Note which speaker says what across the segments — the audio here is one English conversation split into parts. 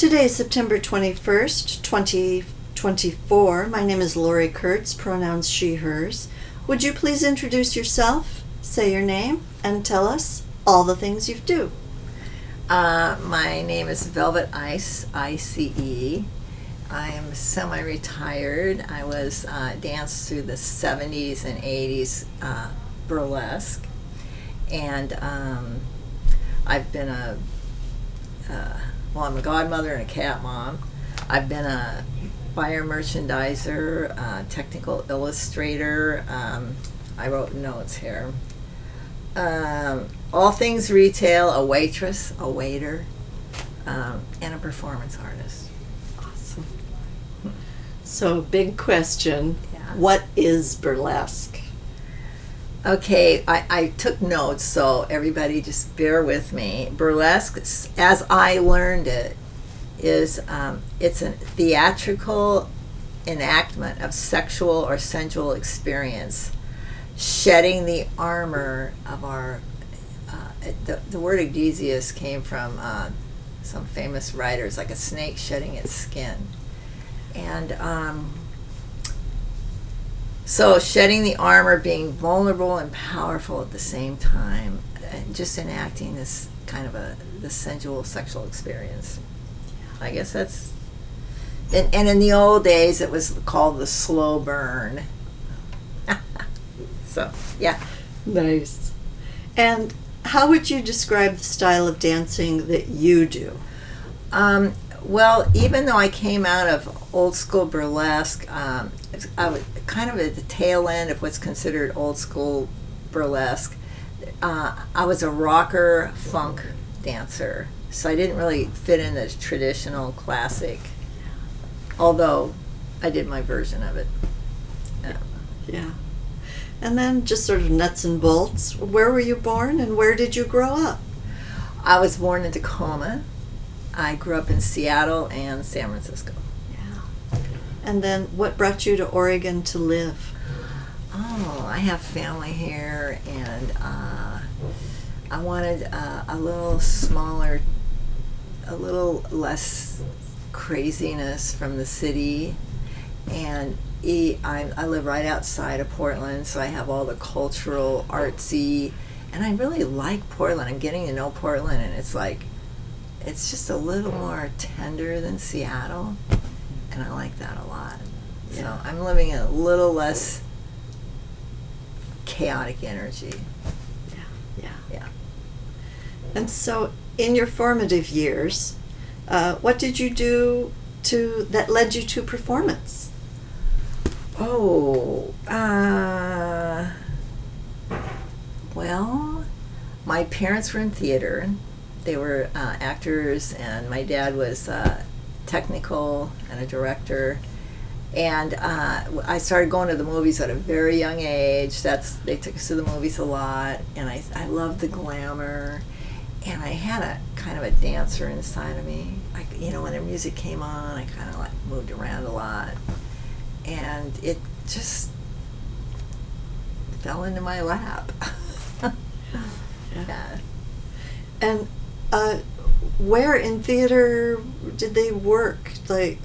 Speaker 1: Today is September 21st, 2024. My name is Lori Kurtz, pronouns she, hers. Would you please introduce yourself, say your name, and tell us all the things you do?
Speaker 2: My name is Velvet Ice, I-C-E. I am semi-retired. I was danced through the 70s and 80s burlesque. And I've been I'm a godmother and a cat mom. I've been a buyer merchandiser, technical illustrator. I wrote notes here. All things retail, a waitress, a waiter, and a performance artist.
Speaker 1: Awesome. So, big question.
Speaker 2: Yeah.
Speaker 1: What is burlesque?
Speaker 2: Okay, I took notes, so everybody just bear with me. Burlesque, as I learned it, is it's a theatrical enactment of sexual or sensual experience, shedding the armor of our. The word Odysseus came from some famous writers, like a snake shedding its skin, and. So shedding the armor, being vulnerable and powerful at the same time, and just enacting this kind of the sensual sexual experience. I guess that's, and in the old days it was called the slow burn. So, yeah.
Speaker 1: Nice. And how would you describe the style of dancing that you do?
Speaker 2: Well, even though I came out of old school burlesque, I was kind of at the tail end of what's considered old school burlesque. I was a rocker funk dancer, so I didn't really fit in the traditional classic, although I did my version of it.
Speaker 1: Yeah. And then just sort of nuts and bolts. Where were you born and where did you grow up?
Speaker 2: I was born in Tacoma. I grew up in Seattle and San Francisco.
Speaker 1: Yeah. And then what brought you to Oregon to live?
Speaker 2: Oh, I have family here, and I wanted a little smaller, a little less craziness from the city. And I live right outside of Portland, so I have all the cultural, artsy, and I really like Portland. I'm getting to know Portland, and it's like, it's just a little more tender than Seattle, and I like that a lot.
Speaker 1: Yeah.
Speaker 2: So I'm living in a little less chaotic energy. Yeah.
Speaker 1: And so in your formative years, what did you do that led you to performance?
Speaker 2: Oh, well, my parents were in theater. They were actors, and my dad was technical and a director. And I started going to the movies at a very young age. They took us to the movies a lot, and I loved the glamour. And I had a kind of a dancer inside of me. When the music came on, I kind of like moved around a lot, and it just fell into my lap. Yeah.
Speaker 1: And where in theater did they work? Like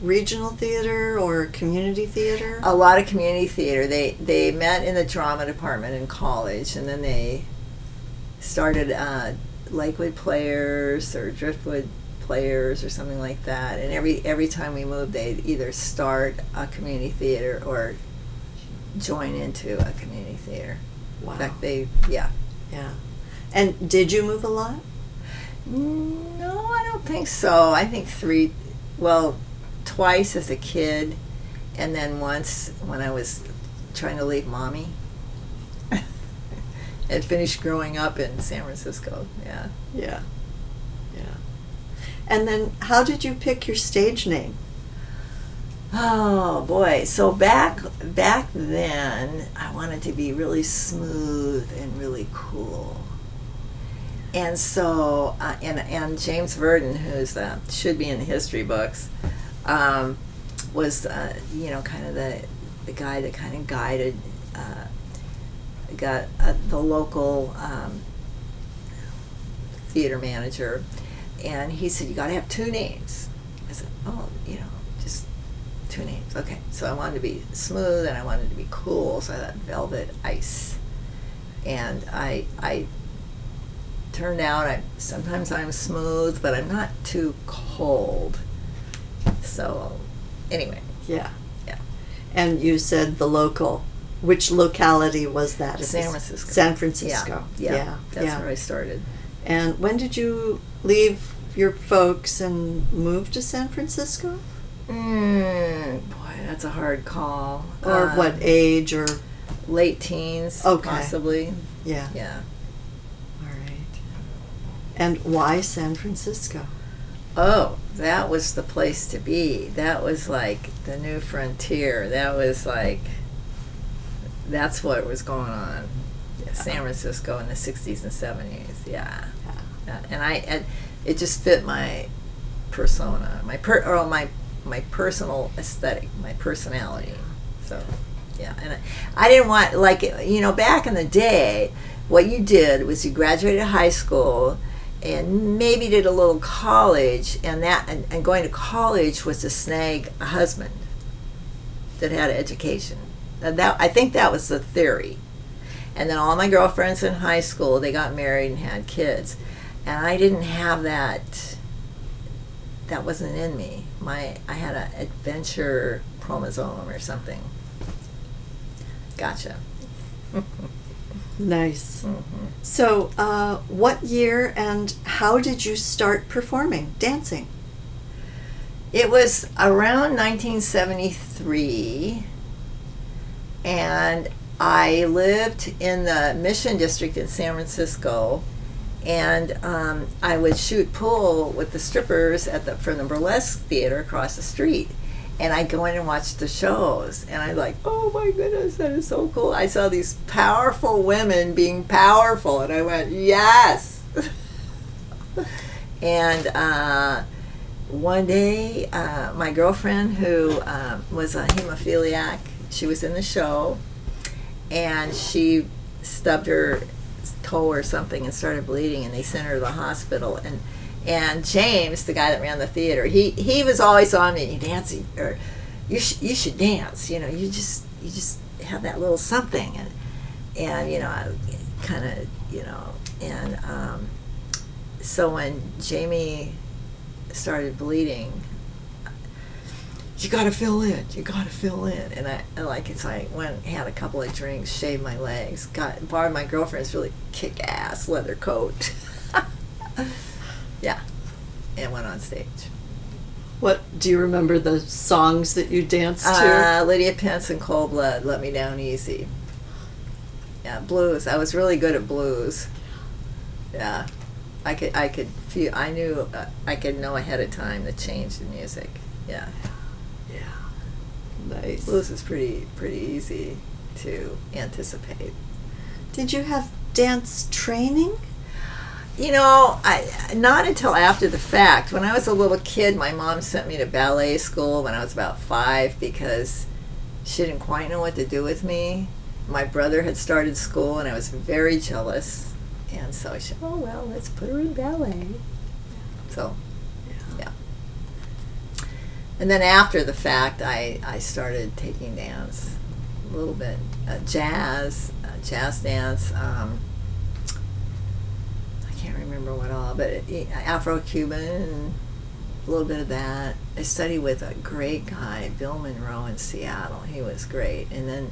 Speaker 1: regional theater or community theater?
Speaker 2: A lot of community theater. They met in the drama department in college, and then they started Lakewood Players or Driftwood Players or something like that. And every time we moved, they'd either start a community theater or join into a community theater.
Speaker 1: Wow.
Speaker 2: In fact, yeah.
Speaker 1: And did you move a lot?
Speaker 2: No, I don't think so. I think twice as a kid, and then once when I was trying to leave mommy and finished growing up in San Francisco.
Speaker 1: Yeah. And then how did you pick your stage name?
Speaker 2: Oh boy, so back then I wanted to be really smooth and really cool. And so, and James Verdon, who's should be in the history books, was kind of the guy that kind of guided, got the local theater manager and he said, you got to have two names. I said, oh, just two names. Okay. So I wanted to be smooth and I wanted to be cool, so I thought Velvet Ice. And I turned out, sometimes I'm smooth, but I'm not too cold. So anyway.
Speaker 1: Yeah.
Speaker 2: Yeah.
Speaker 1: And you said the local. Which locality was that?
Speaker 2: San Francisco.
Speaker 1: San Francisco.
Speaker 2: Yeah. That's where I started.
Speaker 1: And when did you leave your folks and move to San Francisco?
Speaker 2: Boy, that's a hard call.
Speaker 1: Or what age, or
Speaker 2: late teens, possibly.
Speaker 1: Yeah.
Speaker 2: Yeah.
Speaker 1: All right. And why San Francisco?
Speaker 2: Oh, that was the place to be. That was like the new frontier. That was like, that's what was going on. Yeah, San Francisco in the 60s and 70s. Yeah. And it just fit my persona, my personal aesthetic, my personality. So, yeah. And I didn't want, like, back in the day, what you did was you graduated high school and maybe did a little college, and going to college was to snag a husband that had education. I think that was the theory. And then all my girlfriends in high school, they got married and had kids. And I didn't have that. That wasn't in me. I had an adventure chromosome or something. Gotcha.
Speaker 1: Nice.
Speaker 2: Mm-hmm.
Speaker 1: So, what year and how did you start performing, dancing?
Speaker 2: It was around 1973, and I lived in the Mission District in San Francisco, and I would shoot pool with the strippers from the Burlesque Theater across the street. And I'd go in and watch the shows, and I'd like, oh my goodness, that is so cool. I saw these powerful women being powerful, and I went, yes. And one day, my girlfriend, who was a hemophiliac, she was in the show, and she stubbed her toe or something and started bleeding, and they sent her to the hospital. And James, the guy that ran the theater, he was always on me. You dancing, or you should dance. You just have that little something, and I kind of and so when Jamie started bleeding, you got to fill in. You got to fill in, and I went, had a couple of drinks, shaved my legs, borrowed my girlfriend's really kick-ass leather coat. Yeah, and went on stage.
Speaker 1: What do you remember the songs that you danced to?
Speaker 2: Lydia Pence and Cold Blood, Let Me Down Easy. Yeah, blues. I was really good at blues. Yeah, I could feel. I knew I could know ahead of time the change in music. Yeah.
Speaker 1: Yeah. Nice.
Speaker 2: Blues is pretty easy to anticipate.
Speaker 1: Did you have dance training?
Speaker 2: Not until after the fact. When I was a little kid, my mom sent me to ballet school when I was about 5 because she didn't quite know what to do with me. My brother had started school, and I was very jealous. And so I said, oh, well, let's put her in ballet. So, yeah. And then after the fact, I started taking dance a little bit. Jazz dance. I can't remember what all, but Afro-Cuban and a little bit of that. I studied with a great guy, Bill Monroe, in Seattle. He was great. And then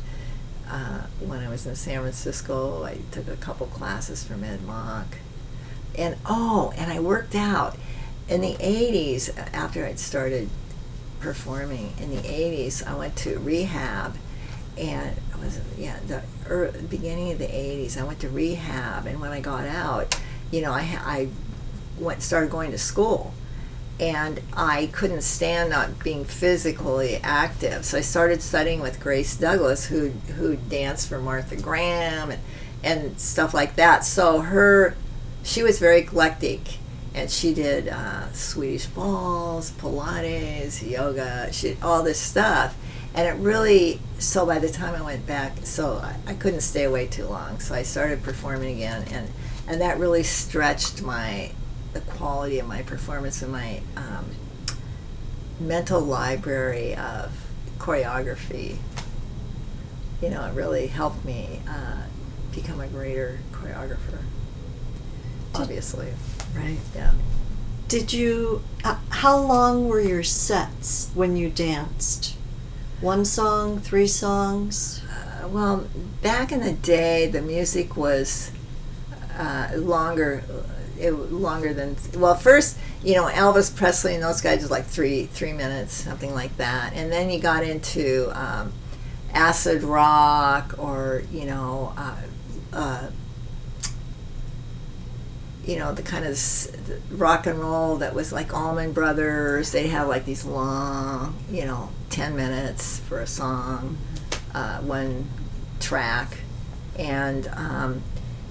Speaker 2: when I was in San Francisco, I took a couple classes from Ed Mock. And I worked out. In the 80s, after I'd started performing, in the 80s, I went to rehab. And it was, the beginning of the 80s, I went to rehab. And when I got out, I started going to school, and I couldn't stand not being physically active. So I started studying with Grace Douglas, who danced for Martha Graham and stuff like that. So she was very eclectic, and she did Swedish balls, Pilates, yoga, all this stuff. And it really, so by the time I went back, so I couldn't stay away too long. So I started performing again, and that really stretched my the quality of my performance and my mental library of choreography. You know, it really helped me become a greater choreographer. Obviously.
Speaker 1: Right.
Speaker 2: Yeah.
Speaker 1: Did you, how long were your sets when you danced? 1 song, 3 songs?
Speaker 2: Well, back in the day, the music was longer than, well, first, you know, Elvis Presley and those guys was like 3 minutes, something like that. And then you got into acid rock, or, you know, the kind of rock and roll that was like Allman Brothers. They have like these long, 10 minutes for a song, 1 track. And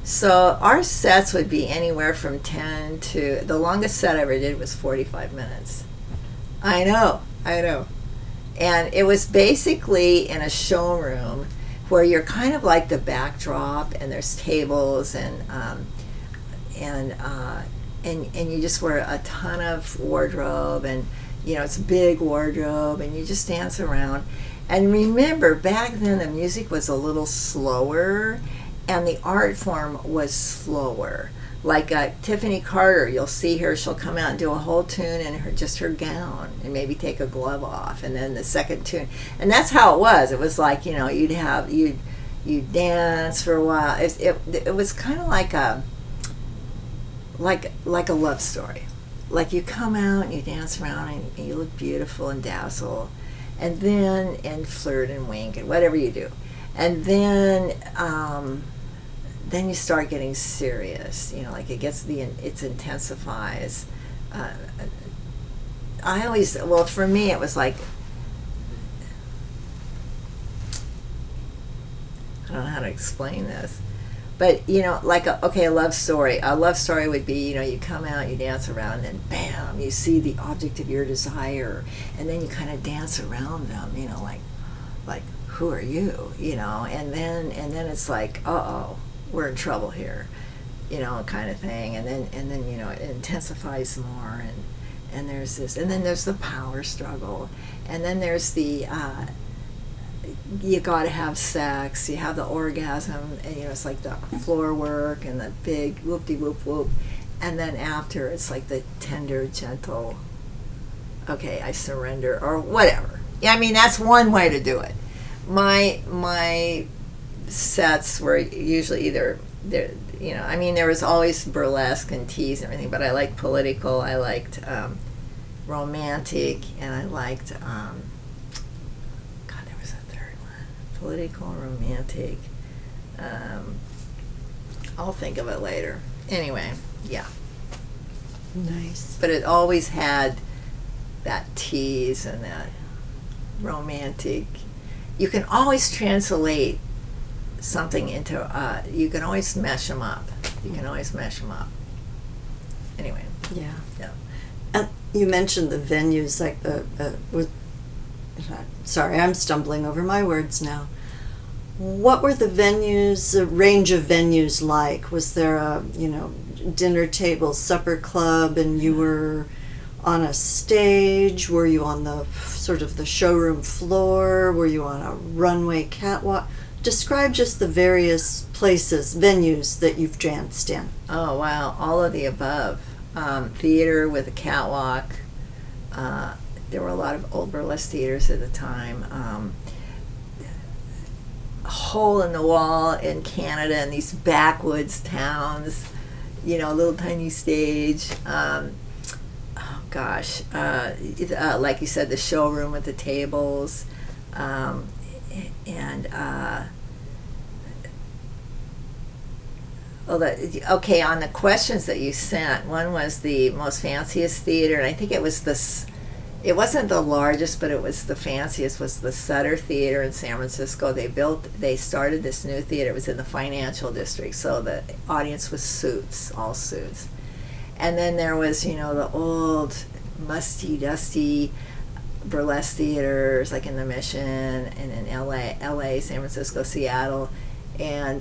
Speaker 2: so our sets would be anywhere from 10 to, the longest set I ever did was 45 minutes. I know. And it was basically in a showroom where you're kind of like the backdrop, and there's tables, and you just wear a ton of wardrobe, and it's a big wardrobe, and you just dance around. And remember, back then the music was a little slower, and the art form was slower. Like Tiffany Carter, you'll see her, she'll come out and do a whole tune in her gown, and maybe take a glove off, and then the second tune. And that's how it was. It was like, you'd dance for a while. It was kind of like a love story. Like, you come out and you dance around, and you look beautiful and dazzle, and flirt and wink and whatever you do. And then you start getting serious, like it intensifies. For me, it was like, I don't know how to explain this, but like a love story. A love story would be, you come out, you dance around, and then bam, you see the object of your desire, and then you kind of dance around them, like who are you, and then it's like, uh-oh, we're in trouble here, kind of thing. And then it intensifies more, and there's this, and then there's the power struggle, and then there's the you gotta have sex, you have the orgasm, and it's like the floor work and the big whoop-de-whoop-whoop, and then after it's like the tender, gentle, okay, I surrender, or whatever. Yeah, I mean, that's one way to do it. My sets were usually either there, there was always burlesque and tease and everything, but I liked political, I liked romantic, and I liked there was a third one, political, romantic, I'll think of it later. Anyway, yeah.
Speaker 1: Nice.
Speaker 2: But it always had that tease and that romantic. You can always translate something into, you can always mesh them up. Anyway.
Speaker 1: Yeah.
Speaker 2: Yeah.
Speaker 1: And you mentioned the venues, like sorry, I'm stumbling over my words now. What were the range of venues like? Was there a, dinner table, supper club, and you were on a stage? Were you on the sort of the showroom floor? Were you on a runway catwalk? Describe just the various venues that you've danced in.
Speaker 2: Oh, wow. All of the above. Theater with a catwalk. There were a lot of old burlesque theaters at the time. A hole in the wall in Canada, in these backwoods towns, little tiny stage. Like you said, the showroom with the tables, on the questions that you sent, one was the most fanciest theater, and I think it was it wasn't the largest, but it was the fanciest, was the Sutter Theater in San Francisco. They started this new theater. It was in the financial district, so the audience was all suits. And then there was, the old, musty, dusty burlesque theaters, like in the Mission and in LA, San Francisco, Seattle. And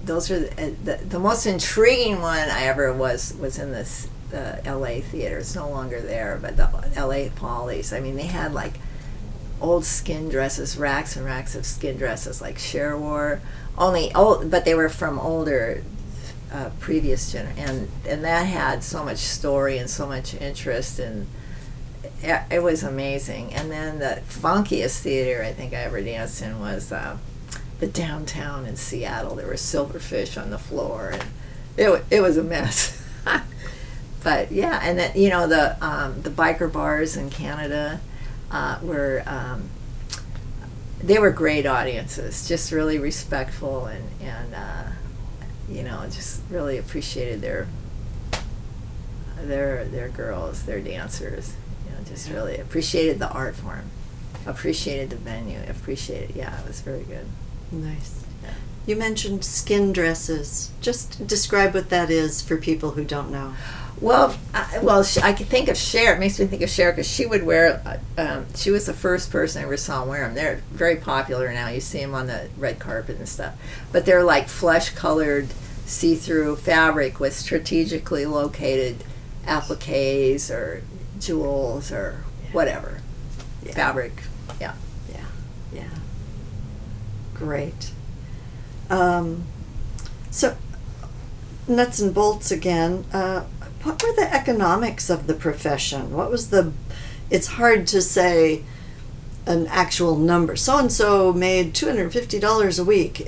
Speaker 2: those are the most intriguing one I ever was in this LA theater. It's no longer there, but the LA Follies. I mean, they had like old skin dresses, racks and racks of skin dresses like Cher wore. Only old, but they were from older previous and that had so much story and so much interest, and it was amazing. And then the funkiest theater I think I ever danced in was the downtown in Seattle. There were silverfish on the floor, and it was a mess. But yeah, and then the biker bars in Canada were they were great audiences, just really respectful and just really appreciated their girls, their dancers. Just really appreciated the art form, appreciated the venue, it was very good.
Speaker 1: Nice.
Speaker 2: Yeah.
Speaker 1: You mentioned skin dresses. Just describe what that is for people who don't know.
Speaker 2: Well, I can think of Cher. It makes me think of Cher because she would wear. She was the first person I ever saw wear them. They're very popular now. You see them on the red carpet and stuff. But they're like flesh-colored, see-through fabric with strategically located appliques or jewels or whatever fabric. Yeah.
Speaker 1: Great. So, nuts and bolts again. What were the economics of the profession? It's hard to say an actual number. So-and-so made $250 a week.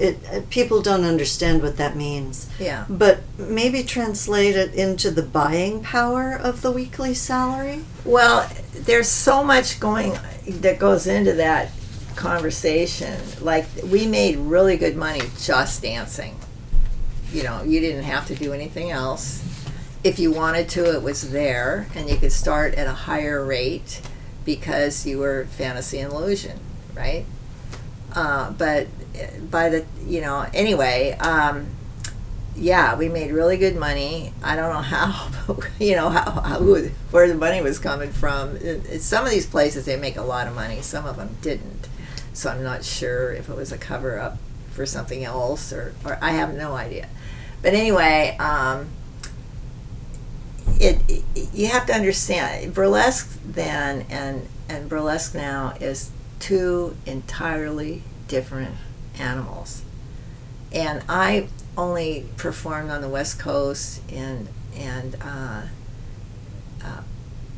Speaker 1: People don't understand what that means.
Speaker 2: Yeah.
Speaker 1: But maybe translate it into the buying power of the weekly salary?
Speaker 2: Well, there's so much that goes into that conversation. Like, we made really good money just dancing. You didn't have to do anything else. If you wanted to, it was there, and you could start at a higher rate because you were fantasy and illusion, right? But by the, anyway, we made really good money. I don't know how, but, where the money was coming from. Some of these places, they make a lot of money. Some of them didn't. So I'm not sure if it was a cover-up for something else, or I have no idea. But anyway, you have to understand, burlesque then and burlesque now is two entirely different animals. And I only performed on the West Coast and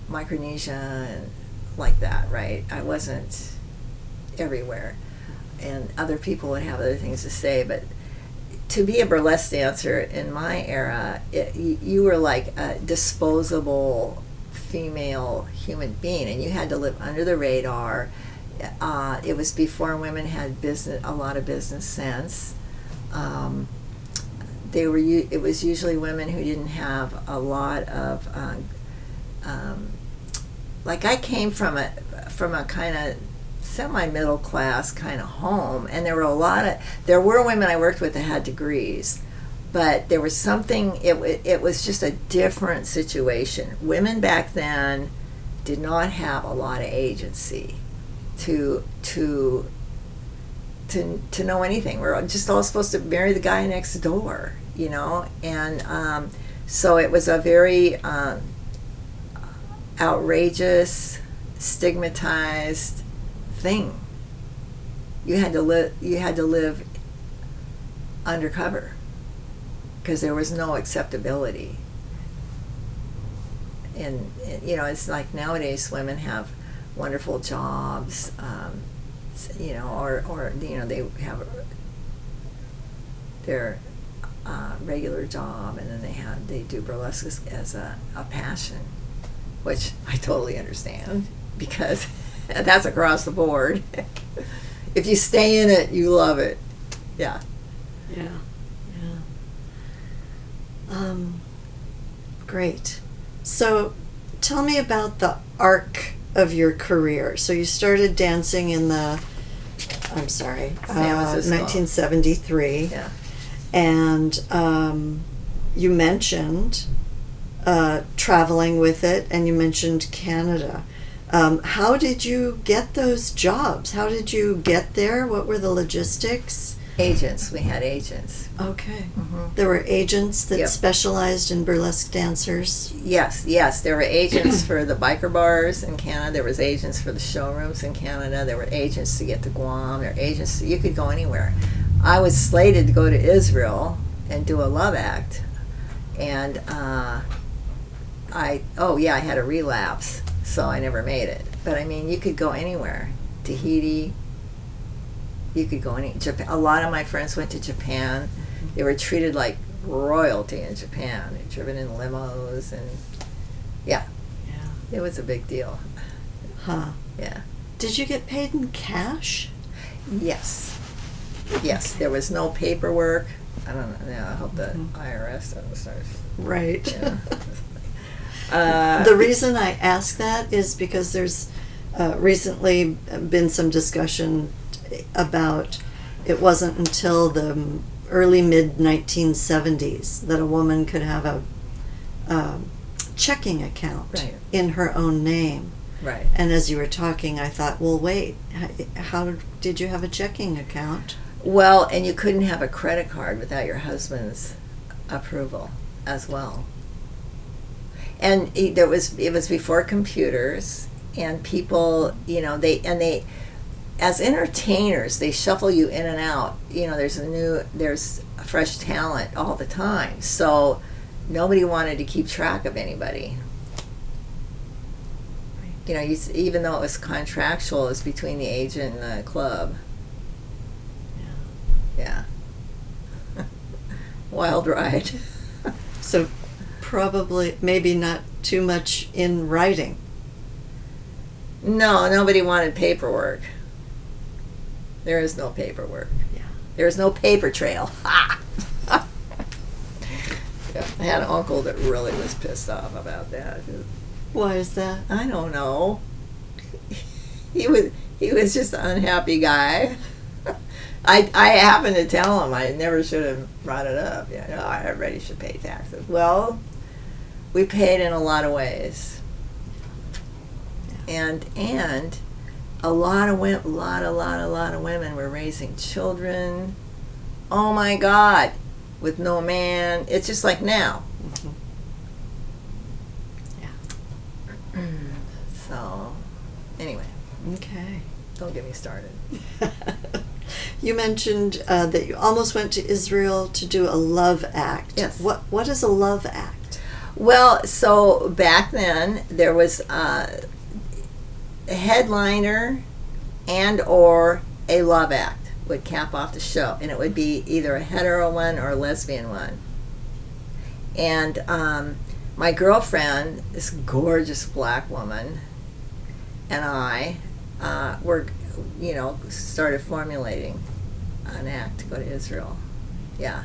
Speaker 2: Micronesia and like that, right? I wasn't everywhere, and other people would have other things to say, but to be a burlesque dancer in my era, you were like a disposable female human being, and you had to live under the radar. It was before women had a lot of business sense. It was usually women who didn't have a lot of like, I came from a kind of semi-middle class kind of home, and there were women I worked with that had degrees, but there was something, it was just a different situation. Women back then did not have a lot of agency to know anything. We're just all supposed to marry the guy next door, and so it was a very outrageous, stigmatized thing. You had to live undercover because there was no acceptability. And it's like nowadays women have wonderful jobs, or they have their regular job, and then they do burlesque as a passion, which I totally understand because that's across the board. If you stay in it, you love it. Yeah.
Speaker 1: Great. So tell me about the arc of your career. So you started dancing in the, 1973.
Speaker 2: Yeah.
Speaker 1: And you mentioned traveling with it, and you mentioned Canada. How did you get those jobs? How did you get there? What were the logistics?
Speaker 2: Agents. We had agents.
Speaker 1: Okay.
Speaker 2: Mm-hmm.
Speaker 1: There were agents that
Speaker 2: Yep.
Speaker 1: specialized in burlesque dancers.
Speaker 2: Yes. There were agents for the biker bars in Canada. There was agents for the showrooms in Canada. There were agents to get to Guam. There were agents. You could go anywhere. I was slated to go to Israel and do a love act, and I had a relapse, so I never made it. But I mean, you could go anywhere. Tahiti. You could go Japan. A lot of my friends went to Japan. They were treated like royalty in Japan. They're driven in limos, and yeah, it was a big deal.
Speaker 1: Huh.
Speaker 2: Yeah.
Speaker 1: Did you get paid in cash?
Speaker 2: Yes. There was no paperwork. I don't know. Yeah, I hope the IRS doesn't start.
Speaker 1: Right.
Speaker 2: Yeah.
Speaker 1: The reason I ask that is because there's recently been some discussion about it wasn't until the early mid-1970s that a woman could have a checking account in her own name.
Speaker 2: Right.
Speaker 1: And as you were talking, I thought, well, wait, how did you have a checking account?
Speaker 2: Well, and you couldn't have a credit card without your husband's approval as well. And it was before computers, and people, they as entertainers, they shuffle you in and out. There's fresh talent all the time. So nobody wanted to keep track of anybody. Even though it was contractual, it was between the agent and the club. Yeah. Wild ride.
Speaker 1: So probably, maybe not too much in writing.
Speaker 2: No, nobody wanted paperwork. There is no paperwork.
Speaker 1: Yeah.
Speaker 2: There is no paper trail. Yeah, I had an uncle that really was pissed off about that.
Speaker 1: Why is that?
Speaker 2: I don't know. He was just an unhappy guy. I happened to tell him I never should have brought it up. Everybody should pay taxes. Well, we paid in a lot of ways, and a lot of women were raising children. Oh my God, with no man. It's just like now.
Speaker 1: Mm-hmm. Yeah.
Speaker 2: So, anyway.
Speaker 1: Okay.
Speaker 2: Don't get me started.
Speaker 1: You mentioned that you almost went to Israel to do a love act.
Speaker 2: Yes.
Speaker 1: What is a love act?
Speaker 2: Well, so back then there was a headliner and or a love act would cap off the show, and it would be either a hetero one or a lesbian one. And my girlfriend, this gorgeous black woman, and I started formulating an act to go to Israel. Yeah.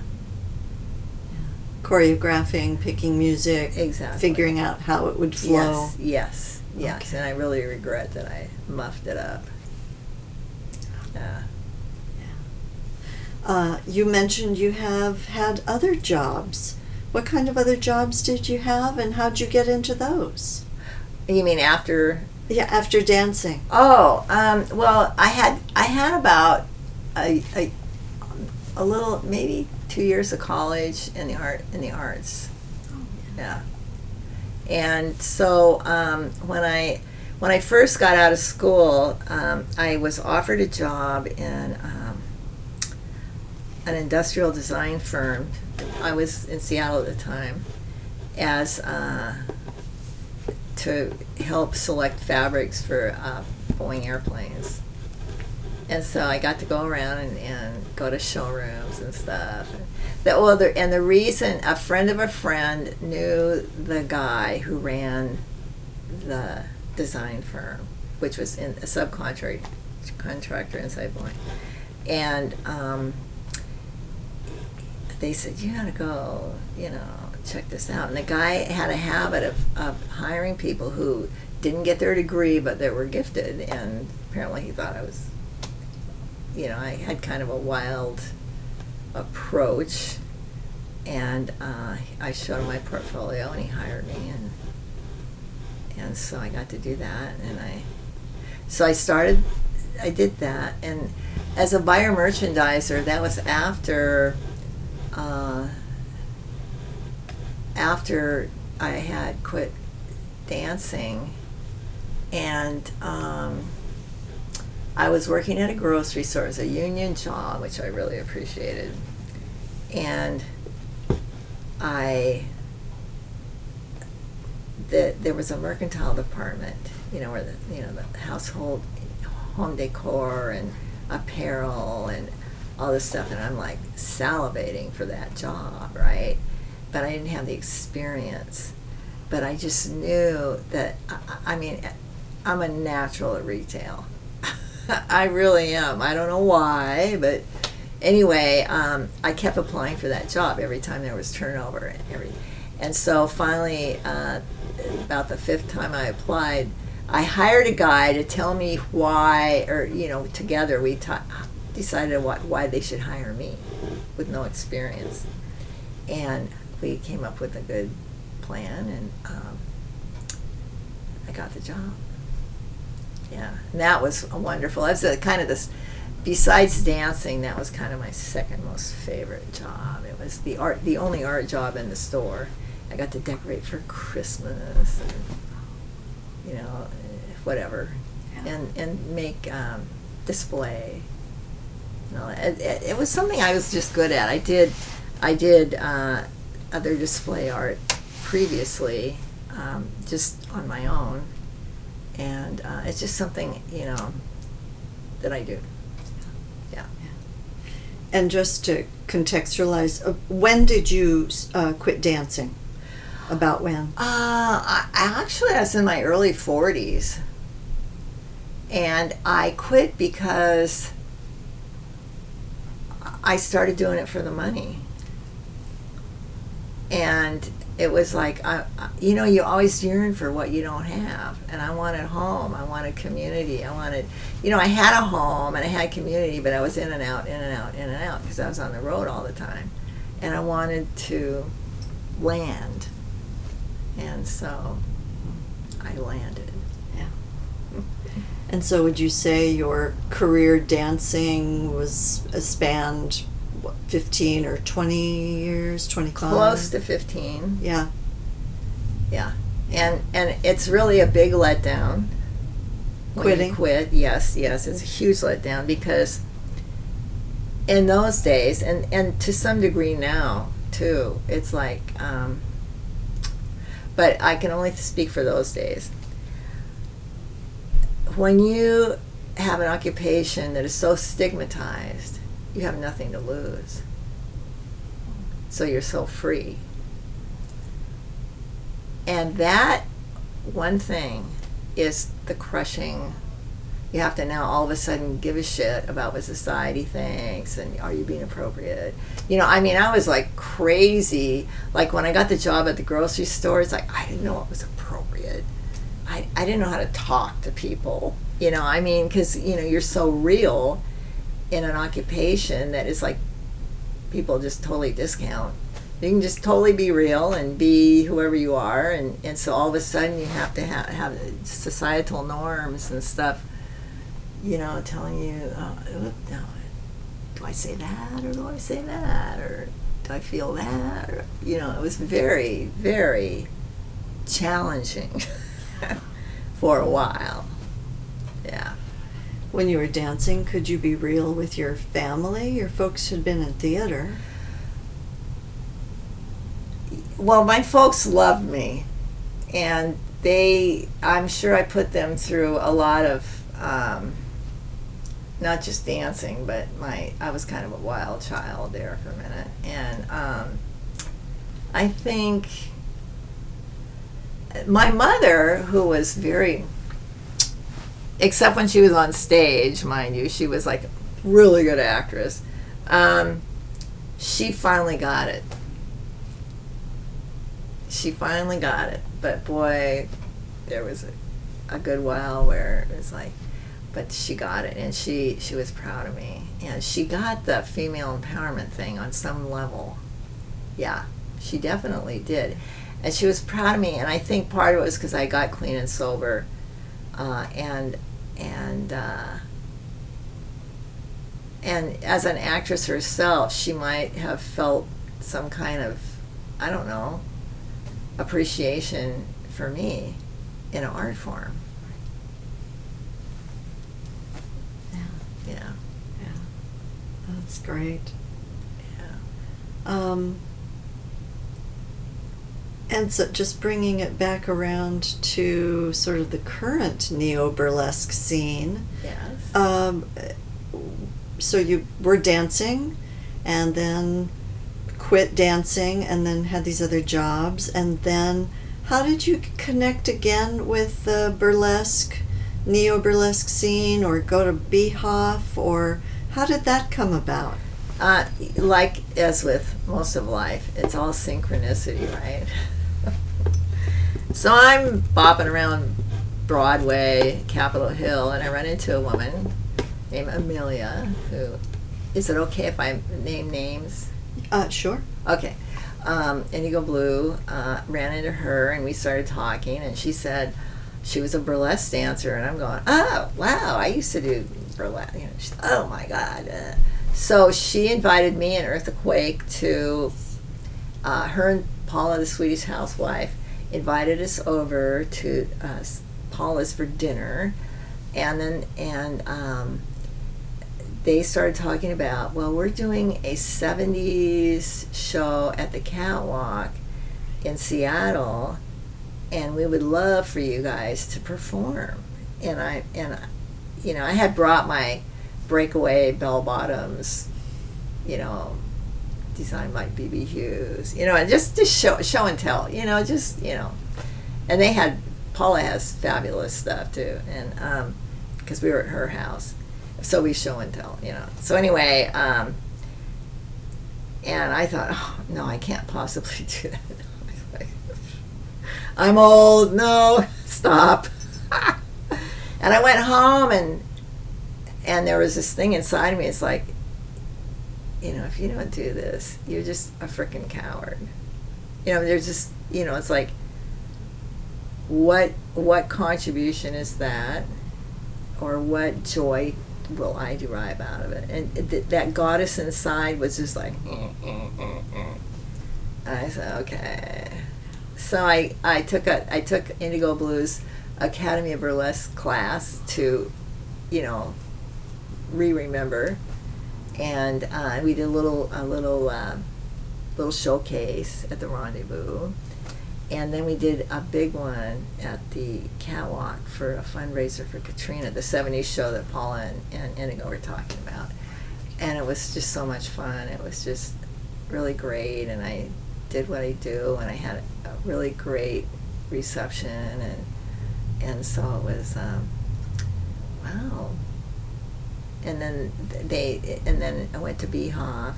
Speaker 1: Choreographing, picking music,
Speaker 2: Exactly.
Speaker 1: figuring out how it would flow.
Speaker 2: Yes.
Speaker 1: Okay.
Speaker 2: And I really regret that I muffed it up. Yeah.
Speaker 1: You mentioned you have had other jobs. What kind of other jobs did you have, and how'd you get into those?
Speaker 2: You mean after?
Speaker 1: Yeah, after dancing.
Speaker 2: Oh, well, I had about a little, maybe 2 years of college in the arts.
Speaker 1: Oh,
Speaker 2: Yeah. And so when I first got out of school, I was offered a job in an industrial design firm. I was in Seattle at the time, as to help select fabrics for Boeing airplanes. And so I got to go around and go to showrooms and stuff. The reason, a friend of a friend knew the guy who ran the design firm, which was in a subcontractor inside Boeing. And they said, you gotta go, check this out. And the guy had a habit of hiring people who didn't get their degree, but they were gifted. And apparently he thought I was, I had kind of a wild approach. And I showed him my portfolio, and he hired me. And so I got to do that. And I did that. And as a buyer merchandiser, that was after after I had quit dancing, and I was working at a grocery store. It was a union job, which I really appreciated, and there was a mercantile department, where the household, home decor and apparel and all this stuff, and I'm like salivating for that job, right? But I didn't have the experience. But I just knew that, I mean, I'm a natural at retail. I really am. I don't know why, but anyway, I kept applying for that job every time there was turnover. And so finally, about the 5th time I applied, I hired a guy to tell me why, or, together we decided why they should hire me with no experience. And we came up with a good plan, and I got the job. Yeah, and that was wonderful. That was kind of this, besides dancing, that was kind of my second most favorite job. It was the only art job in the store. I got to decorate for Christmas, and, whatever, yeah. and make display. It was something I was just good at. I did other display art previously, just on my own, and it's just something that I do. Yeah.
Speaker 1: And just to contextualize, when did you quit dancing? About when?
Speaker 2: I was in my early 40s, and I quit because I started doing it for the money. And it was like, you always yearn for what you don't have. And I wanted home. I wanted community. I had a home and I had community, but I was in and out, in and out, in and out, because I was on the road all the time. And I wanted to land. And so I landed.
Speaker 1: Yeah. And so would you say your career dancing was spanned 15 or 20 years, 25?
Speaker 2: Close to 15.
Speaker 1: Yeah.
Speaker 2: Yeah. And it's really a big letdown.
Speaker 1: Quitting?
Speaker 2: You quit, yes, it's a huge letdown, because in those days, and to some degree now too, it's like, but I can only speak for those days. When you have an occupation that is so stigmatized, you have nothing to lose. So you're so free. And that one thing is the crushing. You have to now all of a sudden give a shit about what society thinks, and are you being appropriate? I was like crazy. Like when I got the job at the grocery store, it's like I didn't know what was appropriate. I didn't know how to talk to people. Because you're so real in an occupation that is like people just totally discount. You can just totally be real and be whoever you are, and so all of a sudden you have to have societal norms and stuff, telling you, do I say that, or do I say that, or do I feel that, or, it was very, very challenging for a while. Yeah.
Speaker 1: When you were dancing, could you be real with your family? Your folks had been in theater.
Speaker 2: Well, my folks loved me, and I'm sure I put them through a lot of, not just dancing, but I was kind of a wild child there for a minute. And I think my mother, who was very, except when she was on stage, mind you, she was like a really good actress. She finally got it. But boy, there was a good while where it was like, but she got it, and she was proud of me. And she got the female empowerment thing on some level. Yeah, she definitely did. And she was proud of me, and I think part of it was because I got clean and sober. And and as an actress herself, she might have felt some kind of, I don't know, appreciation for me in an art form.
Speaker 1: Yeah.
Speaker 2: Yeah.
Speaker 1: Yeah. That's great.
Speaker 2: Yeah.
Speaker 1: And so just bringing it back around to sort of the current neo-burlesque scene.
Speaker 2: Yes.
Speaker 1: So you were dancing and then quit dancing and then had these other jobs, and then how did you connect again with the burlesque, neo-burlesque scene, or go to Beehoff, or how did that come about?
Speaker 2: Like as with most of life, it's all synchronicity, right? So I'm bopping around Broadway, Capitol Hill, and I run into a woman named Amelia, who, is it okay if I name names?
Speaker 1: Sure.
Speaker 2: Okay. Indigo Blue, ran into her and we started talking, and she said she was a burlesque dancer, and I'm going, oh, wow, I used to do burlesque. You know, she said, oh my God. So she invited me and Eartha Quake to, her and Paula, the Swedish housewife, invited us over to Paula's for dinner, and then they started talking about, well, we're doing a 70s show at the Catwalk in Seattle, and we would love for you guys to perform. And I had brought my breakaway bell bottoms, designed by B.B. Hughes, and just to show and tell, and they had, Paula has fabulous stuff too, and because we were at her house, so we show and tell, So anyway, and I thought, oh, no, I can't possibly do that. I'm old, no, stop. And I went home, and there was this thing inside of me, it's like, if you don't do this, you're just a freaking coward. There's just, it's like, what contribution is that, or what joy will I derive out of it? And that goddess inside was just like, and I said, okay. So I took Indigo Blue's Academy of Burlesque class to, remember, and we did a little showcase at the Rendezvous. And then we did a big one at the Catwalk for a fundraiser for Katrina, the 70s show that Paula and Indigo were talking about. And it was just so much fun. It was just really great, and I did what I do, and I had a really great reception, and so it was, wow. And then I went to Beehoff.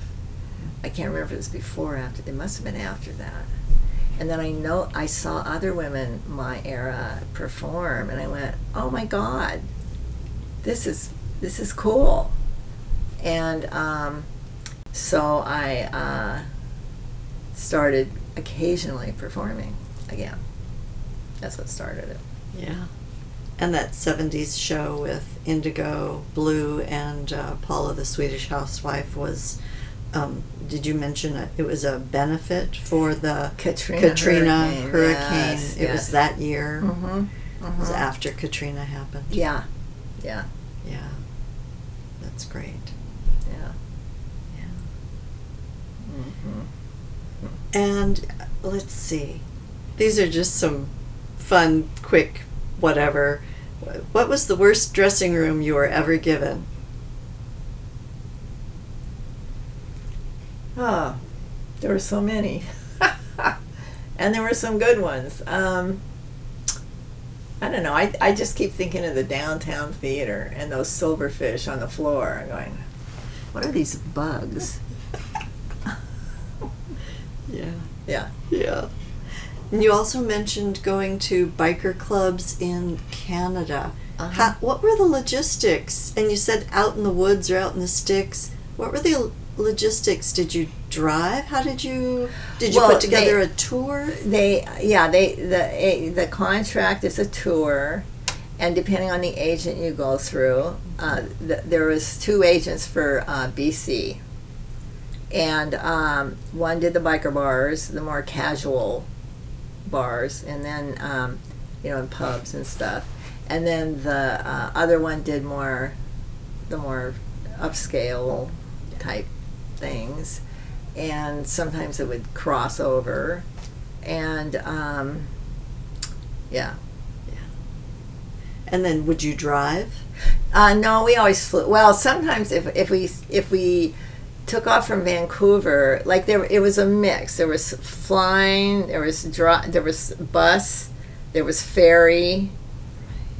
Speaker 2: I can't remember if it was before or after. It must have been after that. And then I saw other women my era perform, and I went, oh my God, this is cool. And so I started occasionally performing again. That's what started it.
Speaker 1: Yeah. And that 70s show with Indigo Blue and Paula, the Swedish housewife, was, did you mention it was a benefit for the Katrina hurricane?
Speaker 2: Yes,
Speaker 1: it was that year.
Speaker 2: Mm-hmm. Mm-hmm.
Speaker 1: It was after Katrina happened.
Speaker 2: Yeah.
Speaker 1: That's great.
Speaker 2: Yeah.
Speaker 1: Mm-hmm. And let's see. These are just some fun, quick, whatever. What was the worst dressing room you were ever given?
Speaker 2: Oh, there were so many. And there were some good ones. I don't know. I just keep thinking of the downtown theater and those silverfish on the floor. I'm going, what are these bugs? Yeah.
Speaker 1: And you also mentioned going to biker clubs in Canada.
Speaker 2: Uh-huh.
Speaker 1: What were the logistics? And you said out in the woods or out in the sticks. What were the logistics? Did you drive? How did you put together a tour?
Speaker 2: The contract is a tour, And depending on the agent you go through, there was 2 agents for BC. And one did the biker bars, the more casual bars, and then, in pubs and stuff. And then the other one did the more upscale type things. And sometimes it would cross over. And, yeah.
Speaker 1: And then would you drive?
Speaker 2: No, we always flew. Well, sometimes if we took off from Vancouver, like it was a mix. There was flying, there was bus, there was ferry.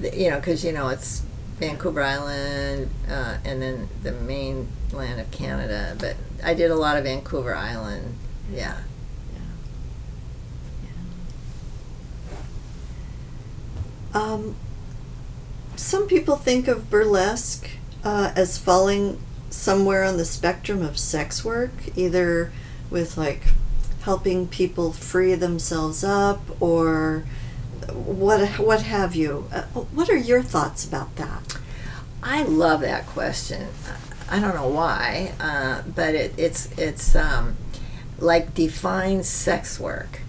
Speaker 2: Because it's Vancouver Island and then the mainland of Canada. But I did a lot of Vancouver Island. Yeah.
Speaker 1: Some people think of burlesque as falling somewhere on the spectrum of sex work, either with like helping people free themselves up or what have you. What are your thoughts about that?
Speaker 2: I love that question. I don't know why, but it's like define sex work,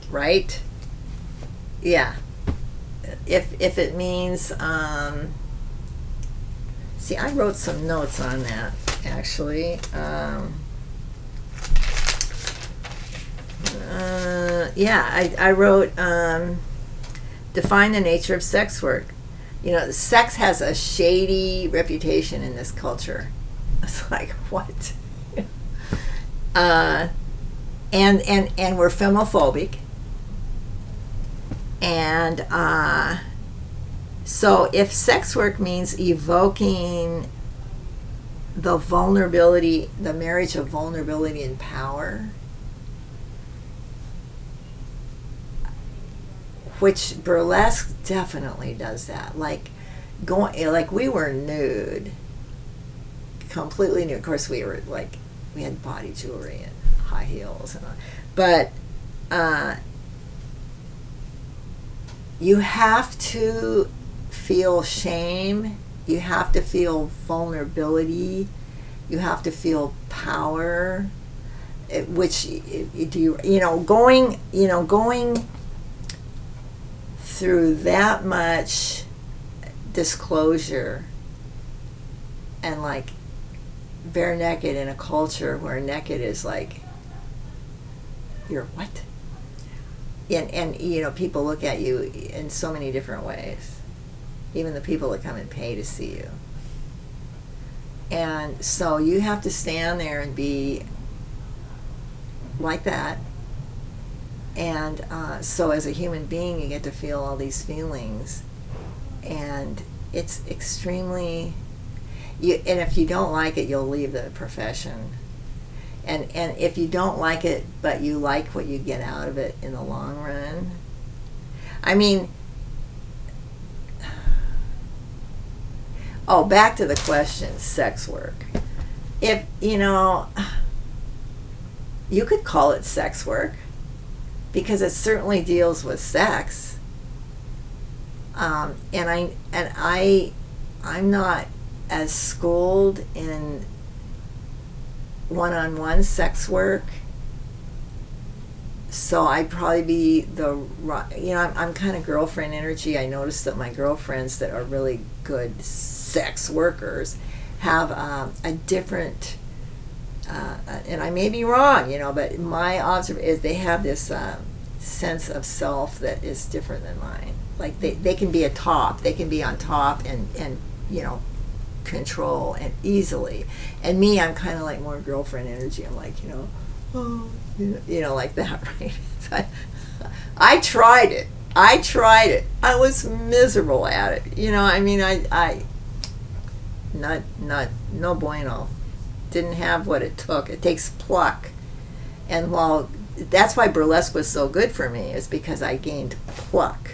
Speaker 2: right? Yeah. If it means, see, I wrote some notes on that actually. I wrote define the nature of sex work. Sex has a shady reputation in this culture. It's like, what? And we're femophobic. And so if sex work means evoking the vulnerability, the marriage of vulnerability and power, which burlesque definitely does that. Like we were nude, completely nude. Of course, we had body jewelry and high heels and all. But you have to feel shame. You have to feel vulnerability. You have to feel power. Going through that much disclosure and like bare naked in a culture where naked is like, you're what? And people look at you in so many different ways, even the people that come and pay to see you. And so you have to stand there and be like that. And so as a human being, you get to feel all these feelings. And it's extremely... and if you don't like it, you'll leave the profession. And if you don't like it, but you like what you get out of it in the long run... I mean... Oh, back to the question, sex work. If, you could call it sex work, because it certainly deals with sex. I'm not as schooled in one-on-one sex work, so I'd probably be I'm kind of girlfriend energy. I noticed that my girlfriends that are really good sex workers have a different, and I may be wrong, but my observation is they have this sense of self that is different than mine. Like they can be they can be on top and control and easily. And me, I'm kind of like more girlfriend energy. I'm like, like that, right? So I tried it. I was miserable at it. I no bueno. Didn't have what it took. It takes pluck. And while that's why burlesque was so good for me, is because I gained pluck.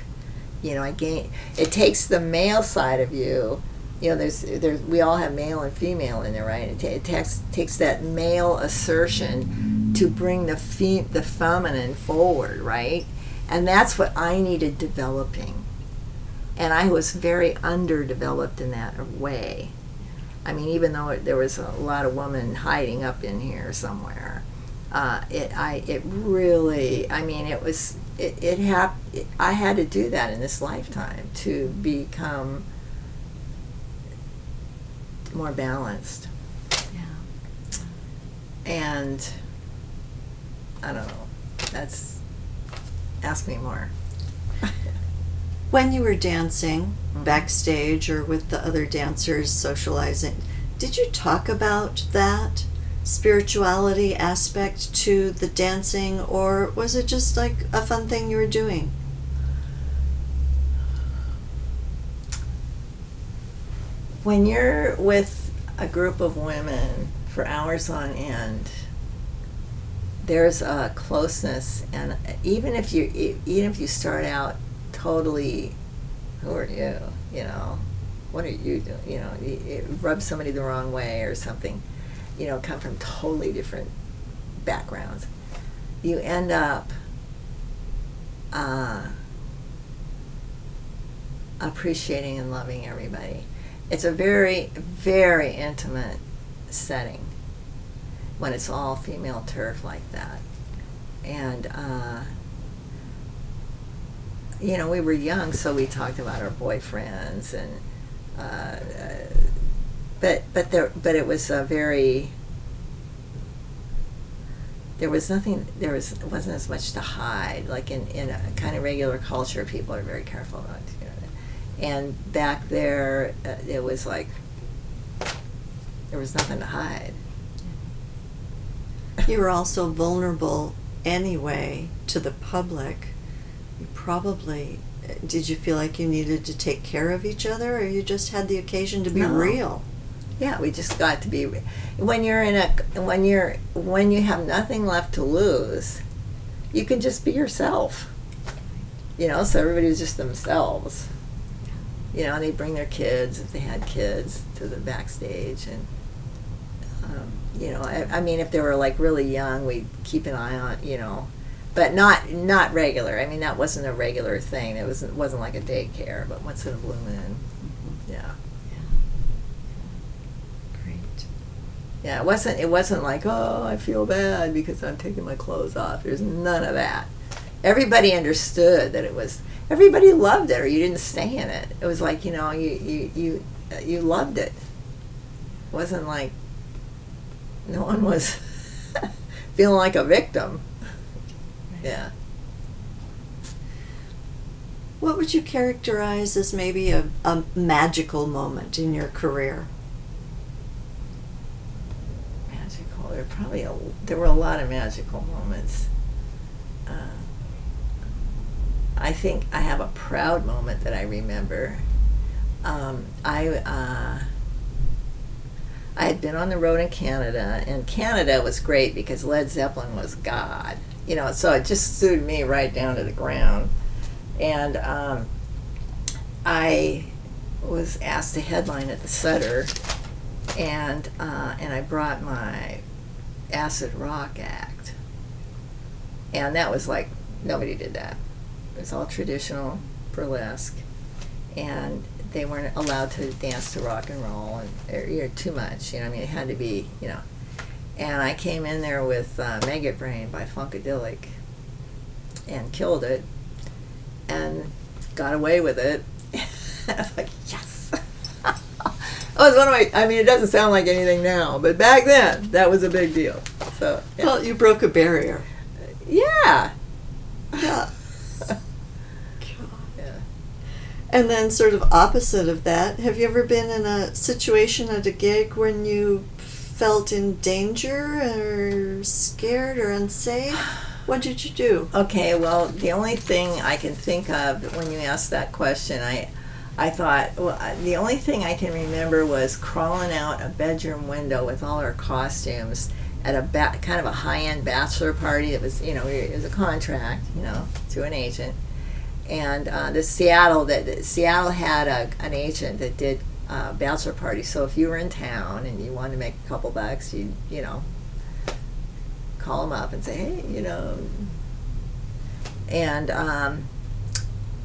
Speaker 2: It takes the male side of you. There's we all have male and female in there, right? It takes that male assertion to bring the feminine forward, right? And that's what I needed developing. And I was very underdeveloped in that way. I mean, even though there was a lot of women hiding up in here somewhere, it really, I mean, I had to do that in this lifetime to become more balanced.
Speaker 1: Yeah.
Speaker 2: And I don't know. Ask me more.
Speaker 1: When you were dancing backstage or with the other dancers socializing, did you talk about that spirituality aspect to the dancing, or was it just like a fun thing you were doing?
Speaker 2: When you're with a group of women for hours on end, there's a closeness, and even if you start out totally, who are you? You know, what are you doing? You know, you rub somebody the wrong way or something. You know, come from totally different backgrounds. You end up appreciating and loving everybody. It's a very, very intimate setting when it's all female turf like that. And you know, we were young, so we talked about our boyfriends, and but it was a very, wasn't as much to hide. Like in a kind of regular culture, people are very careful about, you know. And back there, it was like there was nothing to hide.
Speaker 1: You were also vulnerable anyway to the public. You probably, did you feel like you needed to take care of each other, or you just had the occasion to be real?
Speaker 2: Yeah, we just got to be. When you have nothing left to lose, you can just be yourself. You know, so everybody was just themselves. You know, and they'd bring their kids, if they had kids, to the backstage, and you know, I mean, if they were like really young, we'd keep an eye on, you know, but not regular. I mean, that wasn't a regular thing. It wasn't like a daycare, but once in a blue moon. Yeah.
Speaker 1: Great.
Speaker 2: Yeah, it wasn't like, oh, I feel bad because I'm taking my clothes off. There's none of that. Everybody understood that it was. Everybody loved it, or you didn't stay in it. It was like, you know, you loved it. It wasn't like no one was feeling like a victim. Yeah.
Speaker 1: What would you characterize as maybe a magical moment in your career?
Speaker 2: Magical. There were a lot of magical moments. I think I have a proud moment that I remember. I had been on the road in Canada, and Canada was great because Led Zeppelin was God. You know, so it just suited me right down to the ground. And I was asked to headline at the Sutter, and I brought my acid rock act. And that was like, nobody did that. It was all traditional burlesque, and they weren't allowed to dance to rock and roll, and too much. You know, I mean, it had to be, you know. And I came in there with Maggot Brain by Funkadelic, and killed it, and got away with it. I was like, yes. That was one of my. I mean, it doesn't sound like anything now, but back then that was a big deal. So yeah.
Speaker 1: Well, you broke a barrier.
Speaker 2: Yeah.
Speaker 1: Yeah. And then sort of opposite of that, have you ever been in a situation at a gig when you felt in danger or scared or unsafe? What did you do?
Speaker 2: Okay, well, the only thing I can think of when you asked that question, I thought, well, the only thing I can remember was crawling out a bedroom window with all our costumes at a kind of a high-end bachelor party. It was, you know, it was a contract, you know, through an agent. And Seattle had an agent that did bachelor parties. So if you were in town and you wanted to make a couple bucks, you know, call them up and say, hey, you know. And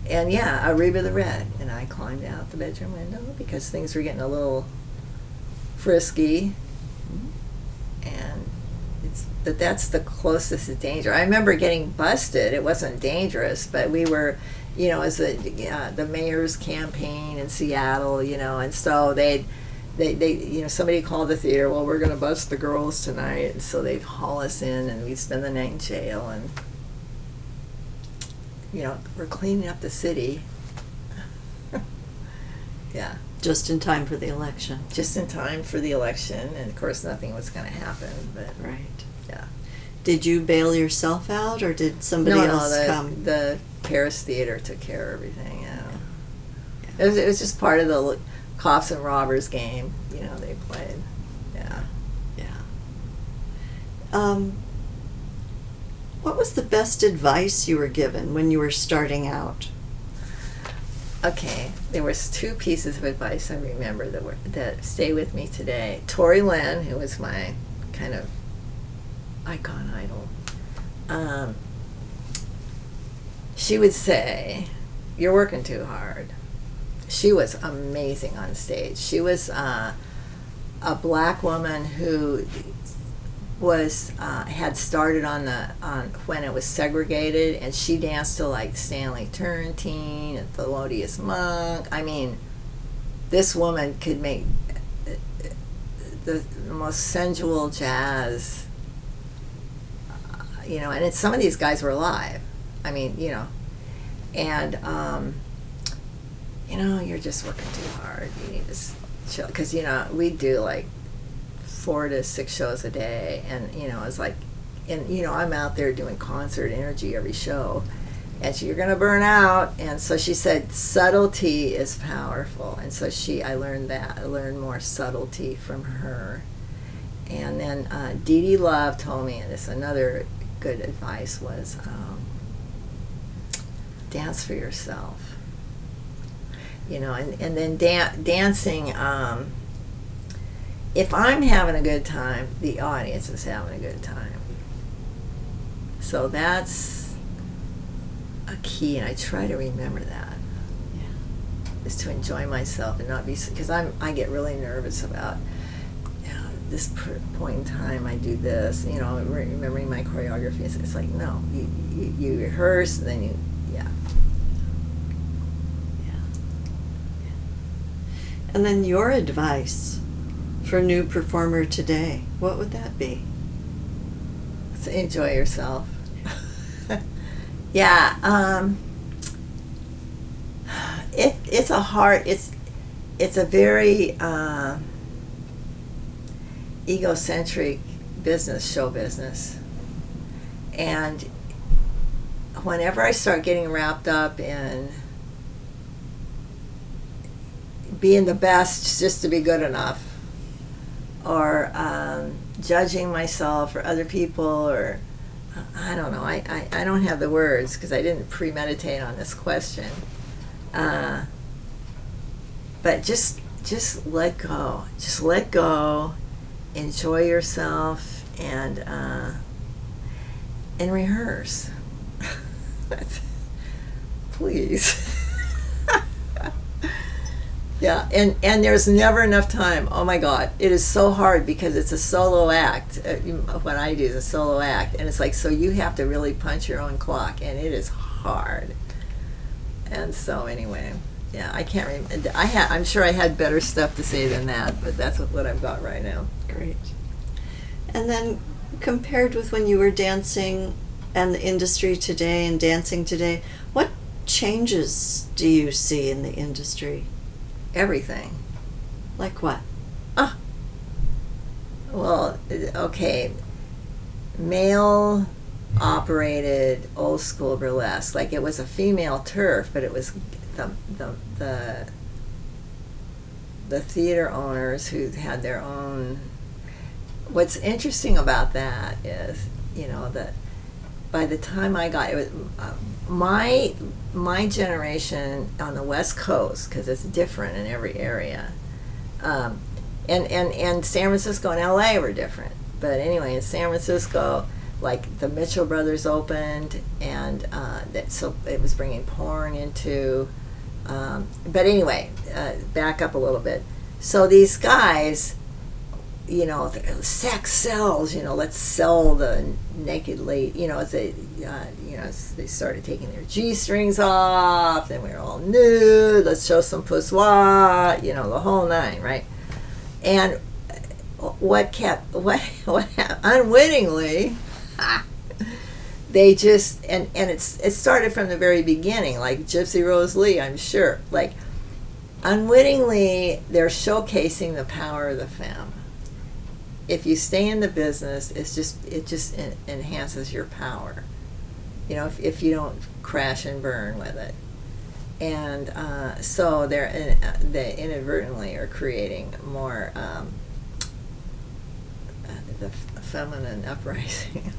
Speaker 2: yeah, Aruba the Red. And I climbed out the bedroom window because things were getting a little frisky. And that's the closest to danger. I remember getting busted. It wasn't dangerous, but we were, as the mayor's campaign in Seattle, and so they somebody called the theater, well, we're going to bust the girls tonight, and so they'd haul us in, and we'd spend the night in jail, and we're cleaning up the city. Yeah.
Speaker 1: Just in time for the election.
Speaker 2: Just in time for the election, and of course nothing was going to happen, but
Speaker 1: right.
Speaker 2: Yeah.
Speaker 1: Did you bail yourself out, or did somebody else come?
Speaker 2: The Paris Theater took care of everything. Yeah. It was just part of the cops and robbers game. They played. Yeah.
Speaker 1: Yeah. What was the best advice you were given when you were starting out?
Speaker 2: Okay, there was 2 pieces of advice I remember that stay with me today. Tori Lynn, who was my kind of icon idol, she would say, "You're working too hard." She was amazing on stage. She was a black woman who was had started on when it was segregated, and she danced to like Stanley Turrentine and Thelonious Monk. I mean, this woman could make the most sensual jazz, and some of these guys were alive. I mean, and you're just working too hard. You need to chill, because we do like 4 to 6 shows a day, and it's like, and I'm out there doing concert energy every show, and you're gonna burn out. And so she said subtlety is powerful, and so I learned more subtlety from her. And then Dee Dee Love told me, and this another good advice was, dance for yourself. And then dancing, if I'm having a good time, the audience is having a good time. So that's a key, and I try to remember that. Yeah. Is to enjoy myself and not be, because I get really nervous about this point in time I do this, remembering my choreography. It's like, no, you rehearse, and then
Speaker 1: And then your advice for a new performer today, what would that be?
Speaker 2: So enjoy yourself. Yeah. It's a very egocentric business, show business. And whenever I start getting wrapped up in being the best just to be good enough, or judging myself or other people, or I don't know, I don't have the words because I didn't premeditate on this question, but just let go, enjoy yourself, and rehearse. Please. Yeah, and there's never enough time. Oh my God, it is so hard because it's a solo act. What I do is a solo act, and it's like, so you have to really punch your own clock, and it is hard. And so anyway, yeah, I can't remember. I'm sure I had better stuff to say than that, but that's what I've got right now.
Speaker 1: Great. And then compared with when you were dancing and the industry today and dancing today, what changes do you see in the industry?
Speaker 2: Everything.
Speaker 1: Like what?
Speaker 2: Well, okay. Male operated old school burlesque. Like, it was a female turf, but it was the theater owners who had their own. What's interesting about that is, that by the time I got, it was my generation on the West Coast, because it's different in every area, and San Francisco and LA were different. But anyway, in San Francisco, like the Mitchell Brothers opened, and so it was bringing porn into. But anyway, back up a little bit. So these guys, sex sells. Let's sell the naked lady. As they, as they started taking their G-strings off, then we were all nude. Let's show some poussoir. The whole nine, right? And what happened unwittingly, they just and it started from the very beginning, like Gypsy Rose Lee, I'm sure. Like unwittingly, they're showcasing the power of the femme. If you stay in the business, it just enhances your power. If you don't crash and burn with it, and so they inadvertently are creating more the feminine uprising.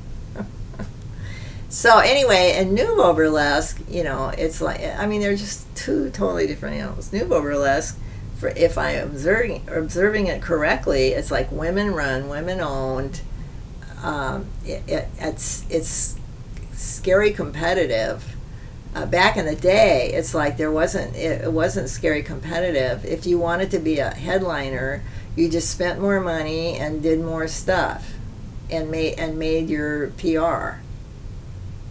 Speaker 2: So anyway, in Nouveau Burlesque, it's like, they're just two totally different animals. Nouveau Burlesque, if I'm observing it correctly, it's like women run, women owned. It's scary competitive. Back in the day, it's like it wasn't scary competitive. If you wanted to be a headliner, you just spent more money and did more stuff, and made your PR.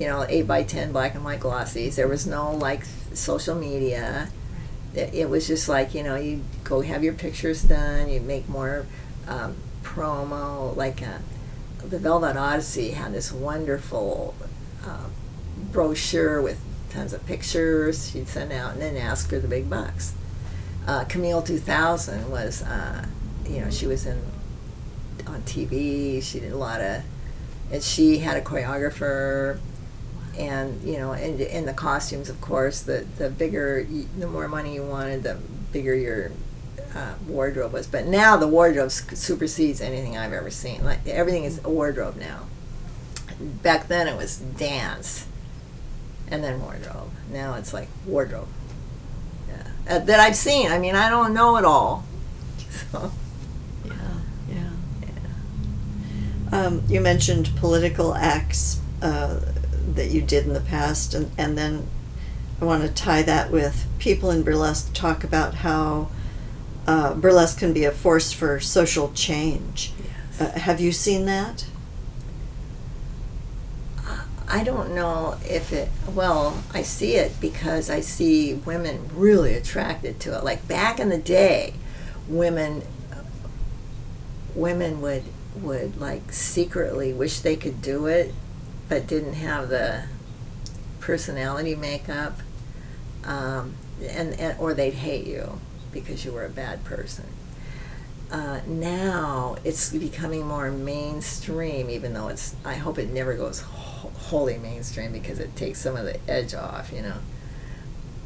Speaker 2: 8x10 black and white glossies. There was no like social media. It was just like, you go have your pictures done, you make more promo. Like the Velvet Odyssey had this wonderful brochure with tons of pictures she'd send out, and then ask for the big bucks. Camille 2000 was, she was on TV. She did a lot of, and she had a choreographer. And and the costumes, of course, the more money you wanted, the bigger your wardrobe was. But now the wardrobe supersedes anything I've ever seen. Like everything is a wardrobe now. Back then it was dance, and then wardrobe. Now it's like wardrobe. Yeah, that I've seen. I don't know it all. So.
Speaker 1: Yeah. You mentioned political acts that you did in the past, and then I want to tie that with people in burlesque talk about how burlesque can be a force for social change. Yes. Have you seen that?
Speaker 2: I don't know if I see it because I see women really attracted to it. Like back in the day, women would like secretly wish they could do it, but didn't have the personality makeup, or they'd hate you because you were a bad person. Now it's becoming more mainstream, even though I hope it never goes wholly mainstream because it takes some of the edge off.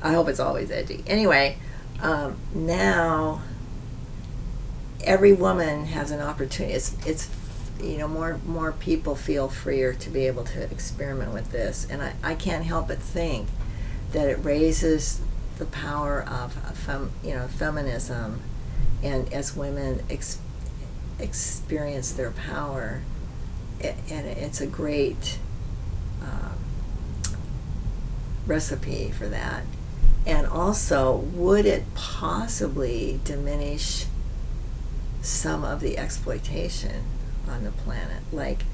Speaker 2: I hope it's always edgy. Anyway, now every woman has an opportunity. It's more people feel freer to be able to experiment with this, and I can't help but think that it raises the power of feminism, and as women experience their power, and it's a great recipe for that. And also, would it possibly diminish some of the exploitation on the planet? Like,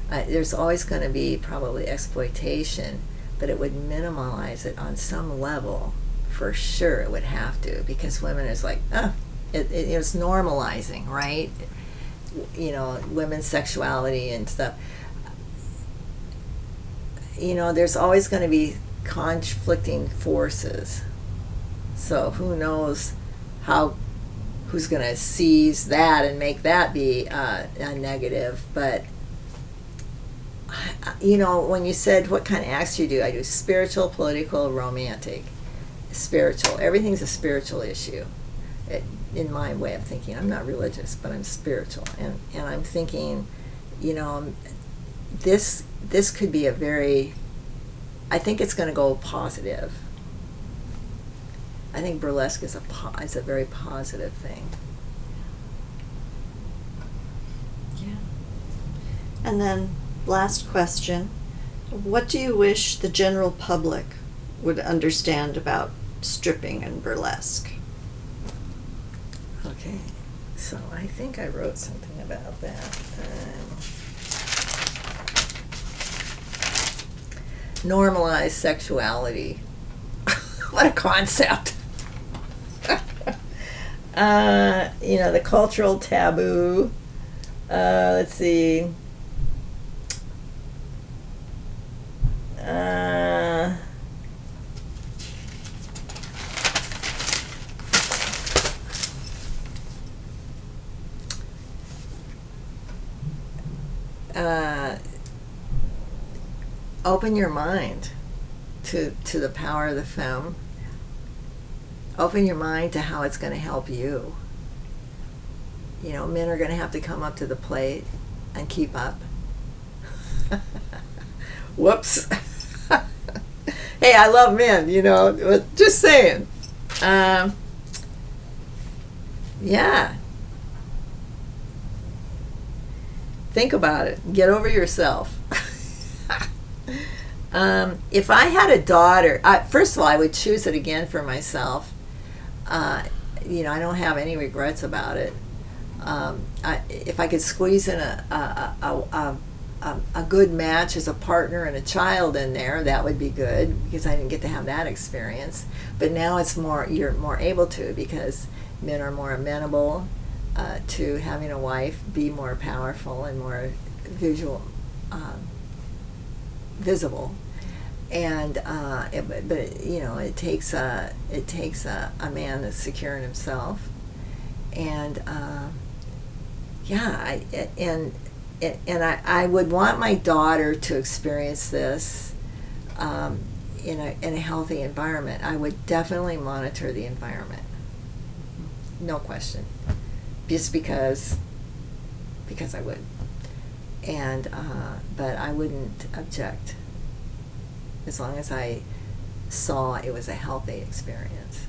Speaker 2: there's always going to be probably exploitation, but it would minimize it on some level. For sure it would have to, because women is like, it's normalizing, right? Women's sexuality and stuff. There's always going to be conflicting forces. So who knows who's going to seize that and make that be a negative. But when you said what kind of acts you do, I do spiritual, political, romantic. Spiritual, everything's a spiritual issue in my way of thinking. I'm not religious, but I'm spiritual, and I'm thinking, this could be I think it's going to go positive. I think burlesque is a very positive thing.
Speaker 1: Yeah. And then last question. What do you wish the general public would understand about stripping and burlesque?
Speaker 2: Okay, so I think I wrote something about that. Normalized sexuality. What a concept. The cultural taboo. Let's see. Open your mind to the power of the femme. Open your mind to how it's going to help you. Men are going to have to come up to the plate and keep up. Whoops. Hey, I love men, just saying. Yeah. Think about it. Get over yourself. If I had a daughter, first of all, I would choose it again for myself. I don't have any regrets about it. If I could squeeze in a good match as a partner and a child in there, that would be good, because I didn't get to have that experience. But now you're more able to, because men are more amenable to having a wife be more powerful and more visible. And it takes a man that's secure in himself. And I would want my daughter to experience this in a healthy environment. I would definitely monitor the environment, no question, just because I would. And but I wouldn't object, as long as I saw it was a healthy experience.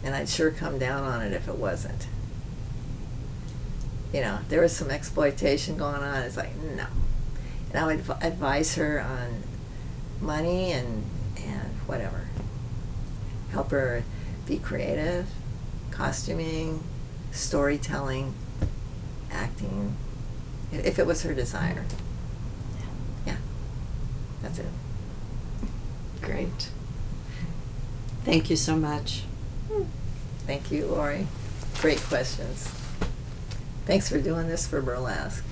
Speaker 2: And I'd sure come down on it if it wasn't. There was some exploitation going on. It's like, no. And I would advise her on money and whatever. Help her be creative, costuming, storytelling, acting, if it was her desire. Yeah, that's it.
Speaker 1: Great. Thank you so much.
Speaker 2: Thank you, Lori. Great questions. Thanks for doing this for burlesque.